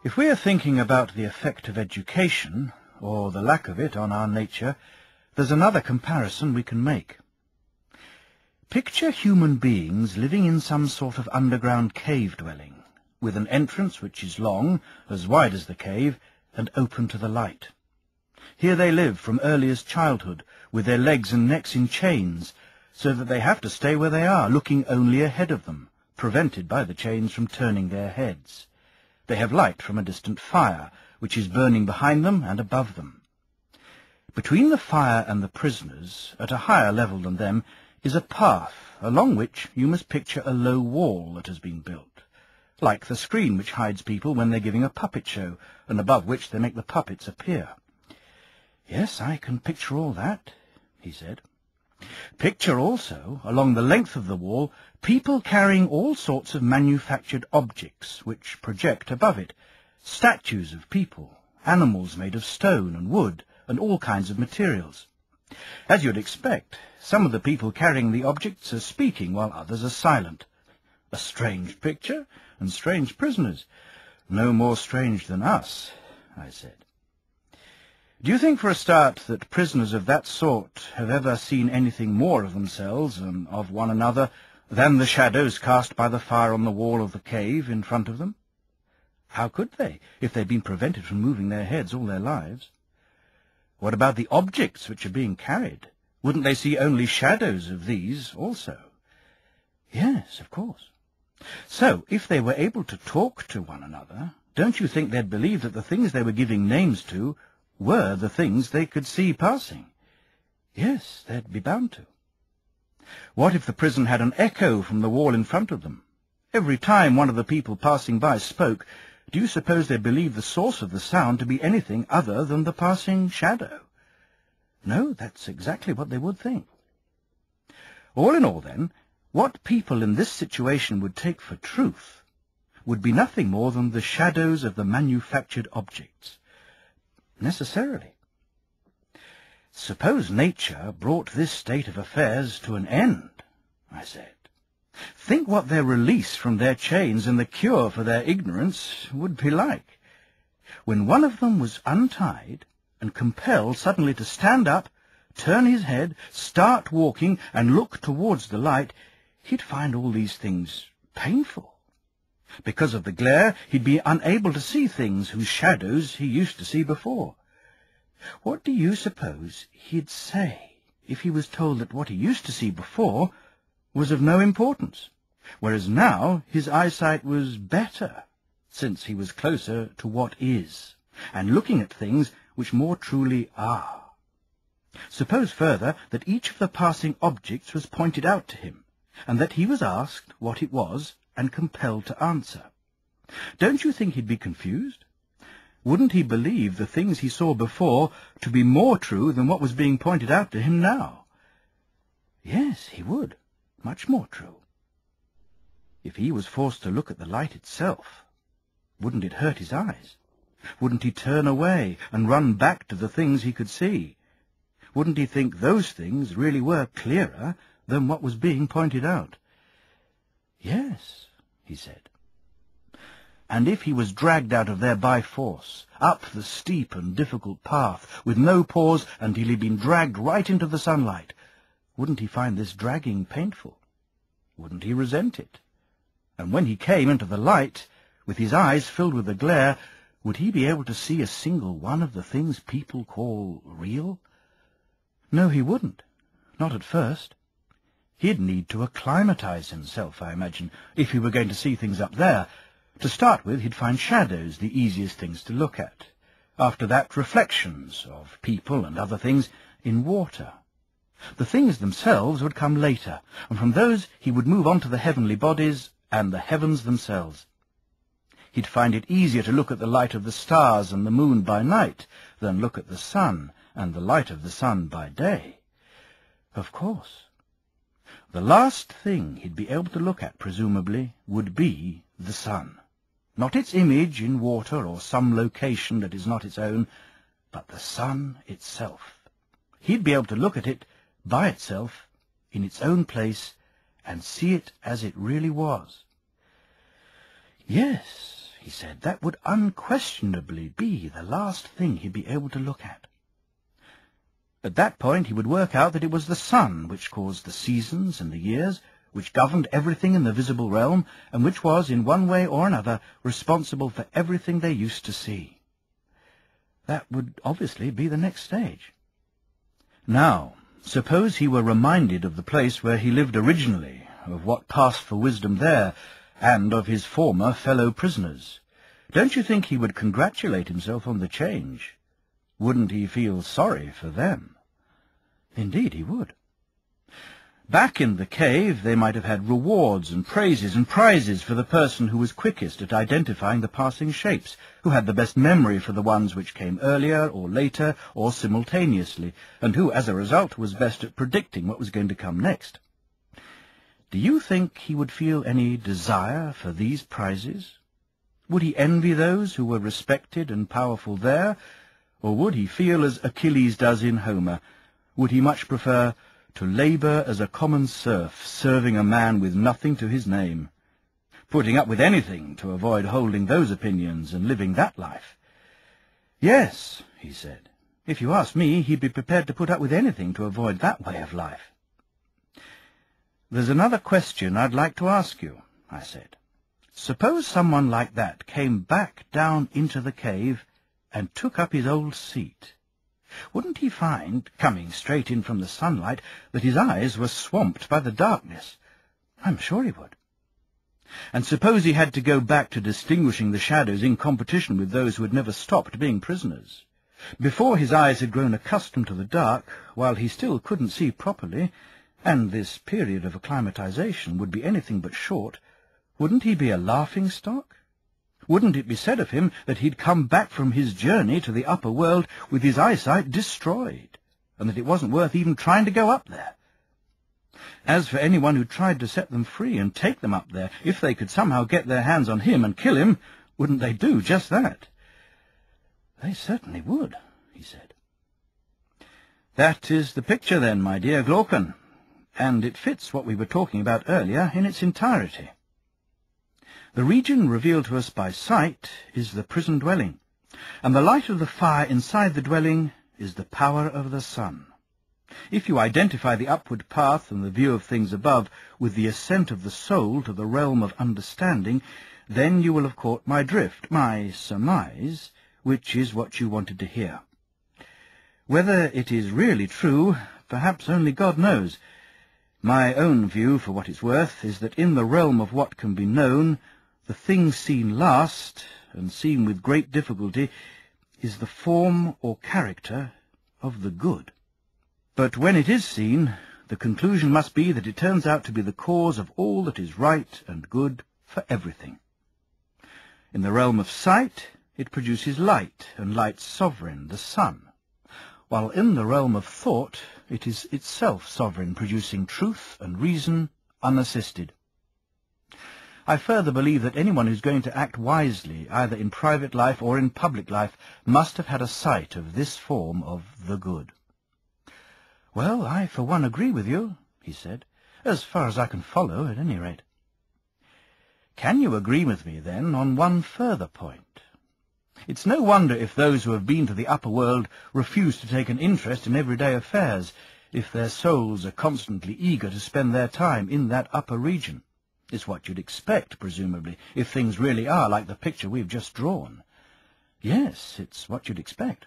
If we are thinking about the effect of education, or the lack of it, on our nature, there's another comparison we can make. Picture human beings living in some sort of underground cave dwelling, with an entrance which is long, as wide as the cave, and open to the light. Here they live from earliest childhood, with their legs and necks in chains, so that they have to stay where they are, looking only ahead of them, prevented by the chains from turning their heads. They have light from a distant fire, which is burning behind them and above them. Between the fire and the prisoners, at a higher level than them, is a path, along which you must picture a low wall that has been built, like the screen which hides people when they're giving a puppet show, and above which they make the puppets appear. "Yes, I can picture all that," he said. "Picture also, along the length of the wall, people carrying all sorts of manufactured objects which project above it, statues of people, animals made of stone and wood, and all kinds of materials. As you'd expect, some of the people carrying the objects are speaking while others are silent. A strange picture, and strange prisoners. No more strange than us," I said. "Do you think, for a start, that prisoners of that sort have ever seen anything more of themselves and of one another than the shadows cast by the fire on the wall of the cave in front of them? How could they, if they'd been prevented from moving their heads all their lives? What about the objects which are being carried? Wouldn't they see only shadows of these also?" "Yes, of course." "So, if they were able to talk to one another, don't you think they'd believe that the things they were giving names to were the things they could see passing?" "Yes, they'd be bound to." "What if the prison had an echo from the wall in front of them? Every time one of the people passing by spoke, do you suppose they'd believe the source of the sound to be anything other than the passing shadow?" "No, that's exactly what they would think." All in all, then, what people in this situation would take for truth would be nothing more than the shadows of the manufactured objects. Necessarily. "Suppose nature brought this state of affairs to an end," I said. "Think what their release from their chains and the cure for their ignorance would be like. When one of them was untied and compelled suddenly to stand up, turn his head, start walking, and look towards the light, he'd find all these things painful. Because of the glare, he'd be unable to see things whose shadows he used to see before. What do you suppose he'd say if he was told that what he used to see before was of no importance, whereas now his eyesight was better, since he was closer to what is, and looking at things which more truly are? Suppose further that each of the passing objects was pointed out to him, and that he was asked what it was and compelled to answer. Don't you think he'd be confused? Wouldn't he believe the things he saw before to be more true than what was being pointed out to him now? Yes, he would. Much more true. If he was forced to look at the light itself, wouldn't it hurt his eyes? Wouldn't he turn away and run back to the things he could see? Wouldn't he think those things really were clearer than what was being pointed out? Yes, he said. And if he was dragged out of there by force, up the steep and difficult path, with no pause until he'd been dragged right into the sunlight, wouldn't he find this dragging painful? Wouldn't he resent it? And when he came into the light, with his eyes filled with the glare, would he be able to see a single one of the things people call real? No, he wouldn't. Not at first. He'd need to acclimatize himself, I imagine, if he were going to see things up there. To start with, he'd find shadows the easiest things to look at. After that, reflections of people and other things in water. The things themselves would come later, and from those he would move on to the heavenly bodies and the heavens themselves. He'd find it easier to look at the light of the stars and the moon by night than look at the sun and the light of the sun by day. Of course. The last thing he'd be able to look at, presumably, would be the sun. Not its image in water or some location that is not its own, but the sun itself. He'd be able to look at it by itself, in its own place, and see it as it really was. Yes, he said, that would unquestionably be the last thing he'd be able to look at. At that point he would work out that it was the sun which caused the seasons and the years, which governed everything in the visible realm, and which was, in one way or another, responsible for everything they used to see. That would obviously be the next stage. Now, suppose he were reminded of the place where he lived originally, of what passed for wisdom there, and of his former fellow prisoners. Don't you think he would congratulate himself on the change? Wouldn't he feel sorry for them? Indeed he would. Back in the cave they might have had rewards and praises and prizes for the person who was quickest at identifying the passing shapes, who had the best memory for the ones which came earlier or later or simultaneously, and who, as a result, was best at predicting what was going to come next. Do you think he would feel any desire for these prizes? Would he envy those who were respected and powerful there, or would he feel as Achilles does in Homer? Would he much prefer to labour as a common serf, serving a man with nothing to his name, putting up with anything to avoid holding those opinions and living that life? Yes, he said, if you ask me, he'd be prepared to put up with anything to avoid that way of life. There's another question I'd like to ask you, I said. Suppose someone like that came back down into the cave and took up his old seat. Wouldn't he find, coming straight in from the sunlight, that his eyes were swamped by the darkness? I'm sure he would. And suppose he had to go back to distinguishing the shadows in competition with those who had never stopped being prisoners. Before his eyes had grown accustomed to the dark, while he still couldn't see properly, and this period of acclimatization would be anything but short, wouldn't he be a laughing-stock? Wouldn't it be said of him that he'd come back from his journey to the upper world with his eyesight destroyed, and that it wasn't worth even trying to go up there? As for anyone who tried to set them free and take them up there, if they could somehow get their hands on him and kill him, wouldn't they do just that? They certainly would, he said. That is the picture then, my dear Glaucon, and it fits what we were talking about earlier in its entirety. The region revealed to us by sight is the prison dwelling, and the light of the fire inside the dwelling is the power of the sun. If you identify the upward path and the view of things above with the ascent of the soul to the realm of understanding, then you will have caught my drift, my surmise, which is what you wanted to hear. Whether it is really true, perhaps only God knows. My own view, for what it's worth, is that in the realm of what can be known, the thing seen last, and seen with great difficulty, is the form or character of the good. But when it is seen, the conclusion must be that it turns out to be the cause of all that is right and good for everything. In the realm of sight, it produces light, and light's sovereign, the sun, while in the realm of thought, it is itself sovereign, producing truth and reason unassisted. I further believe that anyone who's going to act wisely, either in private life or in public life, must have had a sight of this form of the good. Well, I for one agree with you, he said, as far as I can follow, at any rate. Can you agree with me, then, on one further point? It's no wonder if those who have been to the upper world refuse to take an interest in everyday affairs, if their souls are constantly eager to spend their time in that upper region. It's what you'd expect, presumably, if things really are like the picture we've just drawn. Yes, it's what you'd expect.